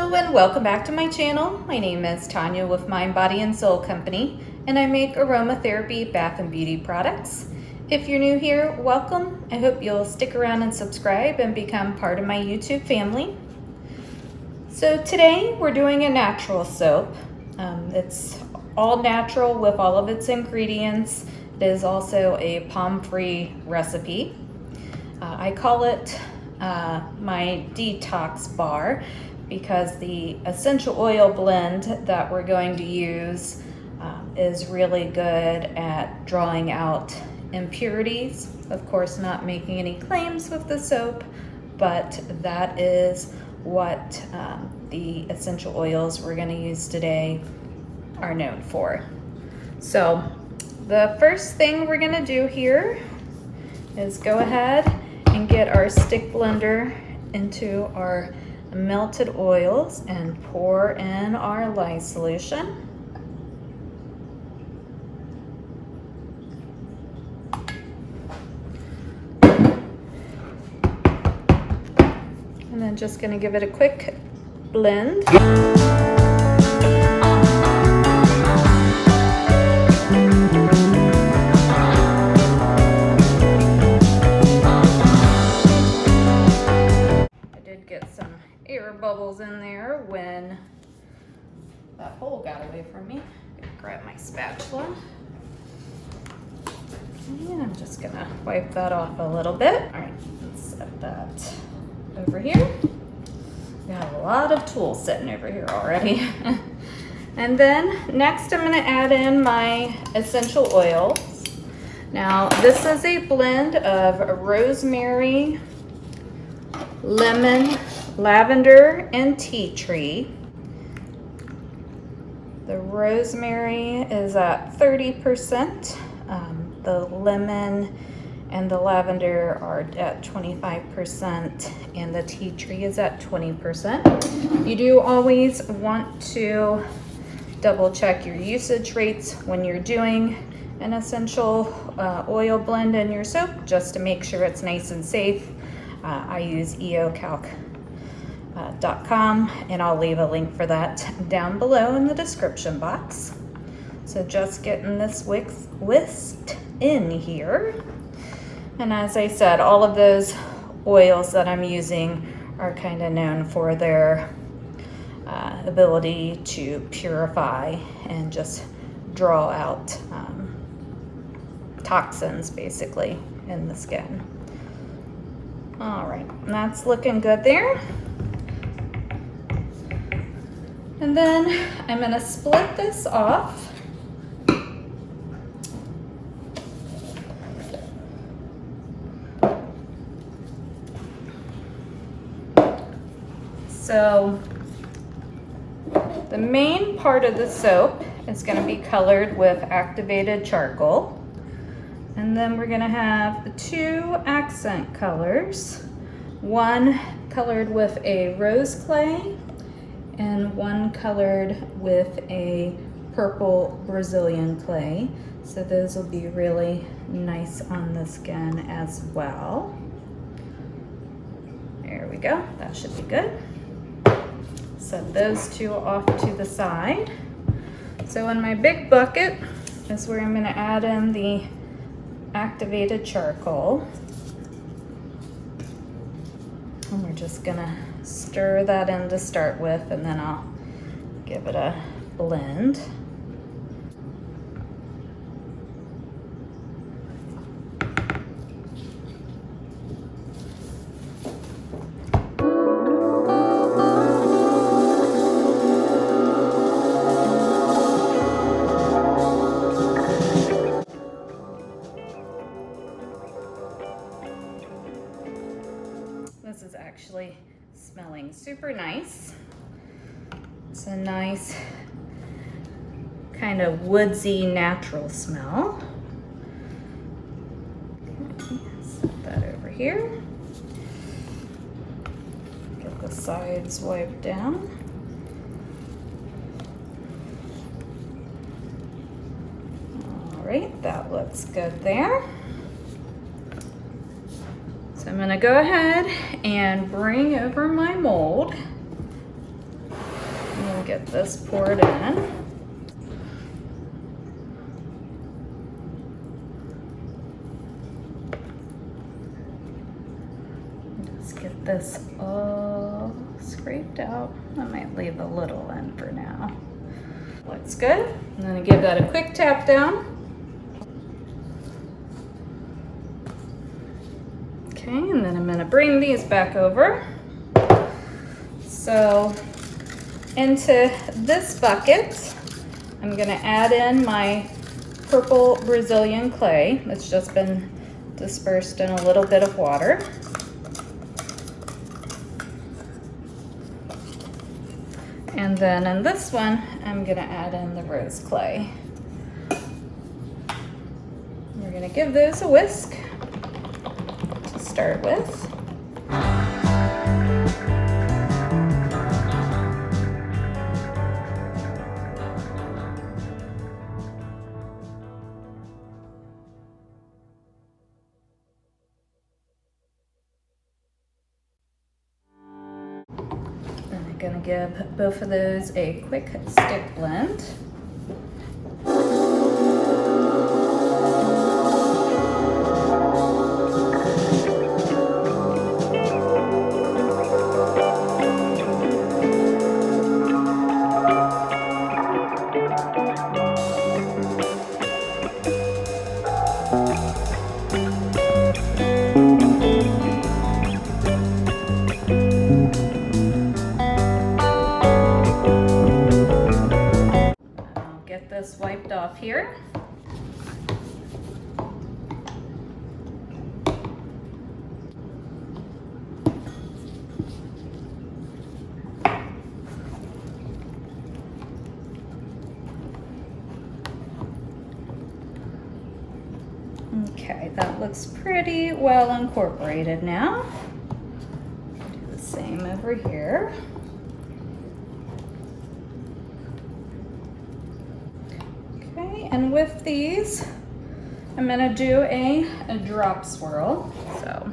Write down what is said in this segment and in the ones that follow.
Hello and welcome back to my channel. My name is Tanya with Mind, Body and Soul Company, and I make aromatherapy, bath and beauty products. If you're new here, welcome. I hope you'll stick around and subscribe and become part of my YouTube family. So today we're doing a natural soap. It's all natural with all of its ingredients. It is also a palm-free recipe. I call it my detox bar because the essential oil blend that we're going to use is really good at drawing out impurities. Of course, not making any claims with the soap, but that is what the essential oils we're going to use today are known for. So the first thing we're going to do here is go ahead and get our stick blender into our melted oils and pour in our lye solution. And then just going to give it a quick blend. Get some air bubbles in there when that hole got away from me. Grab my spatula. And I'm just gonna wipe that off a little bit. All right, let's set that over here. We got a lot of tools sitting over here already. And then next I'm gonna add in my essential oils. Now this is a blend of rosemary, lemon, lavender, and tea tree. The rosemary is at 30%. The lemon and the lavender are at 25%, and the tea tree is at 20%. You do always want to double check your usage rates when you're doing an essential oil blend in your soap, just to make sure it's nice and safe. I use eocalc.com, and I'll leave a link for that down below in the description box. So just getting this whisked in here. And as I said, all of those oils that I'm using are kind of known for their ability to purify and just draw out toxins basically in the skin. All right, that's looking good there. And then I'm gonna split this off. So the main part of the soap is gonna be colored with activated charcoal. And then we're gonna have two accent colors, one colored with a rose clay and one colored with a purple Brazilian clay. So those will be really nice on the skin as well. There we go, that should be good. Set those two off to the side. So in my big bucket is where I'm gonna add in the activated charcoal, and we're just gonna stir that in to start with, and then I'll give it a blend. This is actually smelling super nice. It's a nice kind of woodsy natural smell. Set that over here. Get the sides wiped down. All right, that looks good there. So I'm gonna go ahead and bring over my mold. get this poured in. Just get this all scraped out. I might leave a little in for now. Looks good. I'm gonna give that a quick tap down. Okay, and then I'm gonna bring these back over. So into this bucket, I'm gonna add in my purple Brazilian clay that's just been dispersed in a little bit of water. And then in this one, I'm gonna add in the rose clay. We're gonna give those a whisk to start with. Gonna give both of those a quick stick blend. This wiped off here. Okay, that looks pretty well incorporated now. Do the same over here. And with these, I'm gonna do a drop swirl. So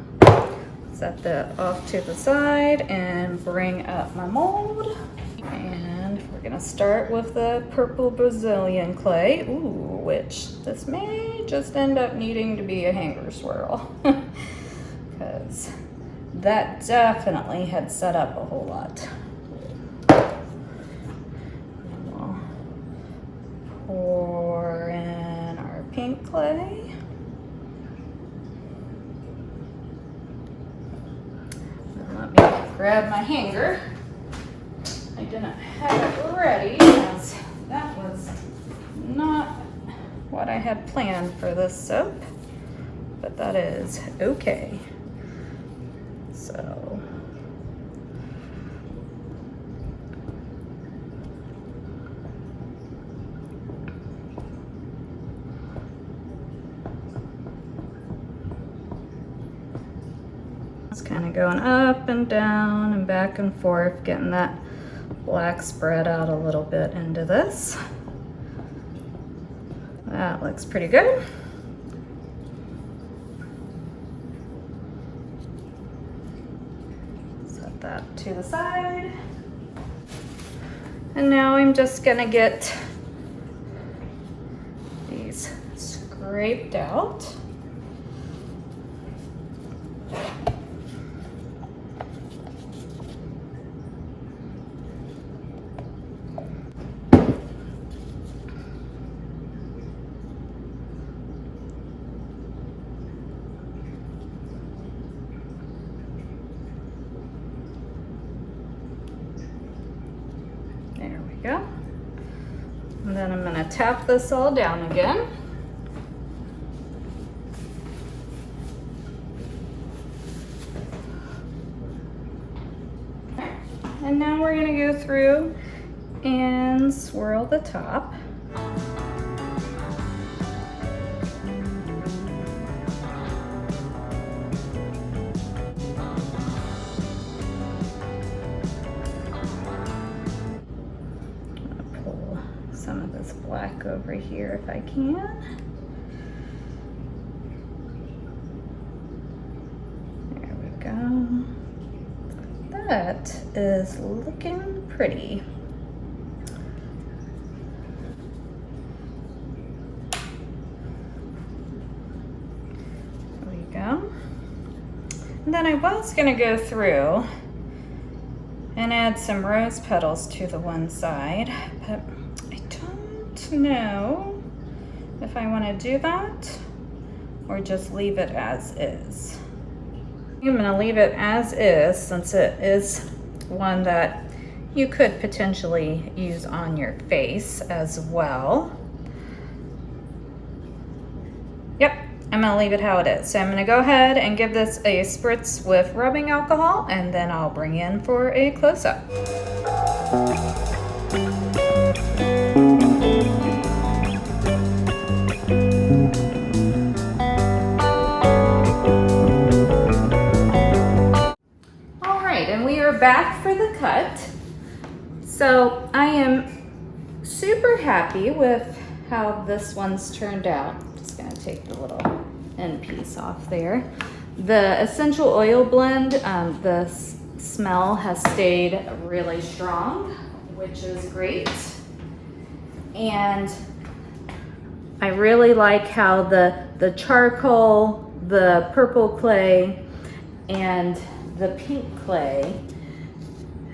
set that off to the side and bring up my mold. And we're gonna start with the purple Brazilian clay, which this may just end up needing to be a hanger swirl because that definitely had set up a whole lot. Pour in our pink clay. And let me grab my hanger. I didn't have it ready because that was not what I had planned for this soap, but that is okay. So kind of going up and down and back and forth, getting that black spread out a little bit into this. That looks pretty good. Set that to the side. And now I'm just gonna get these scraped out. There we go. And then I'm gonna tap this all down again. And now we're gonna go through and swirl the top. Some of this black over here if I can. There we go. That is looking pretty. then I was gonna go through and add some rose petals to the one side, but I don't know if I wanna do that or just leave it as is. I'm gonna leave it as is since it is one that you could potentially use on your face as well. Yep, I'm gonna leave it how it is. So I'm gonna go ahead and give this a spritz with rubbing alcohol, and then I'll bring in for a close-up. All right, and we are back for the cut. So I am super happy with how this one's turned out. Just gonna take the little end piece off there. The essential oil blend, the smell has stayed really strong, which is great. And I really like how the charcoal, the purple clay, and the pink clay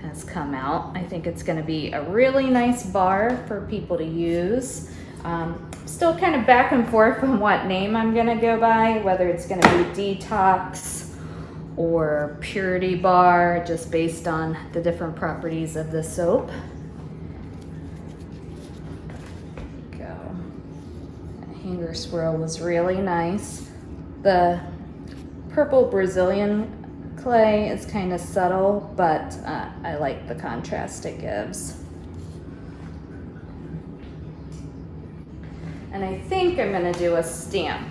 has come out. I think it's gonna be a really nice bar for people to use. Still kind of back and forth on what name I'm gonna go by, whether it's gonna be Detox or Purity Bar, just based on the different properties of the soap. Go. That hanger swirl was really nice. The purple Brazilian clay is kind of subtle, but I like the contrast it gives. And I think I'm gonna do a stamp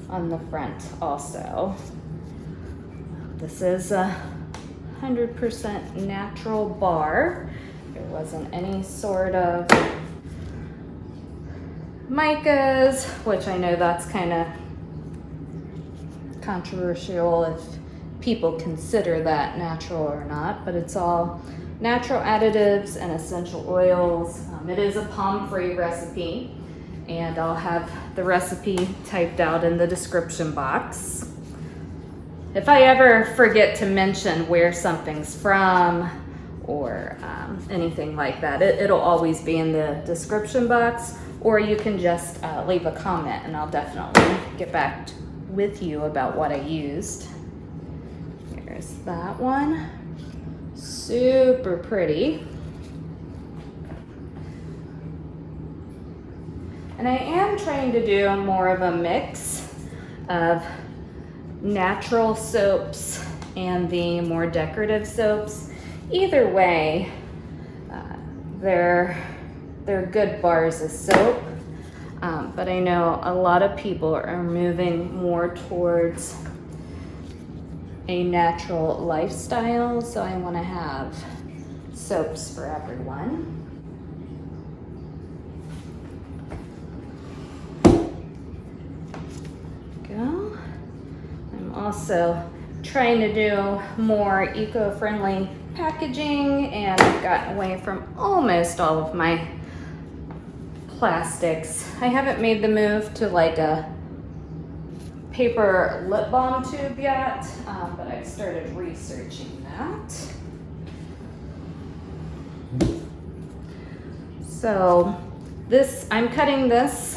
on the front also. This is a 100% natural bar. There wasn't any sort of micas, which I know that's kind of controversial if people consider that natural or not, but it's all natural additives and essential oils. It is a palm-free recipe, and I'll have the recipe typed out in the description box. If I ever forget to mention where something's from or anything like that, it'll always be in the description box, or you can just leave a comment and I'll definitely get back with you about what I used. Here's that one. Super pretty. And I am trying to do more of a mix of natural soaps and the more decorative soaps. Either way, they're good bars of soap, but I know a lot of people are moving more towards a natural lifestyle, so I want to have soaps for everyone. Go. I'm also trying to do more eco-friendly packaging, and I've gotten away from almost all of my plastics. I haven't made the move to like a paper lip balm tube yet, but I've started researching that. So this, I'm cutting this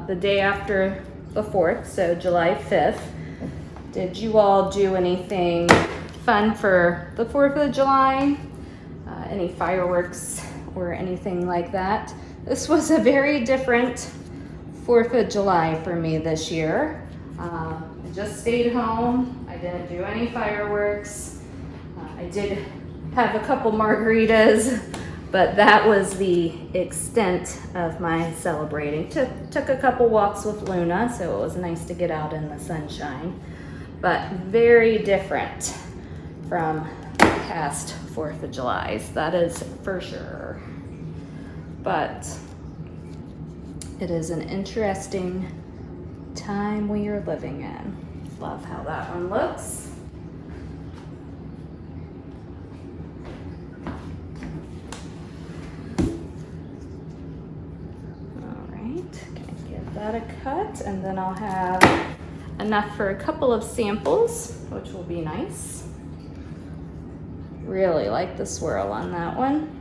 the day after the 4th, so July 5th. Did you all do anything fun for the 4th of July? Any fireworks or anything like that? This was a very different 4th of July for me this year. I just stayed home. I didn't do any fireworks. I did have a couple margaritas, but that was the extent of my celebrating. Took a couple walks with Luna, so it was nice to get out in the sunshine. But very different from past 4th of July's, that is for sure. But it is an interesting time we are living in. Love how that one looks. All right, gonna give that a cut, and then I'll have enough for a couple of samples, which will be nice. Really like the swirl on that one.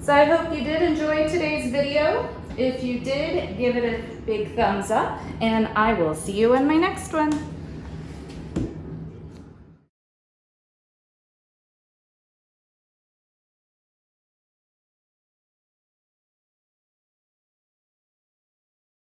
So I hope you did enjoy today's video. If you did, give it a big thumbs up, and I will see you in my next one.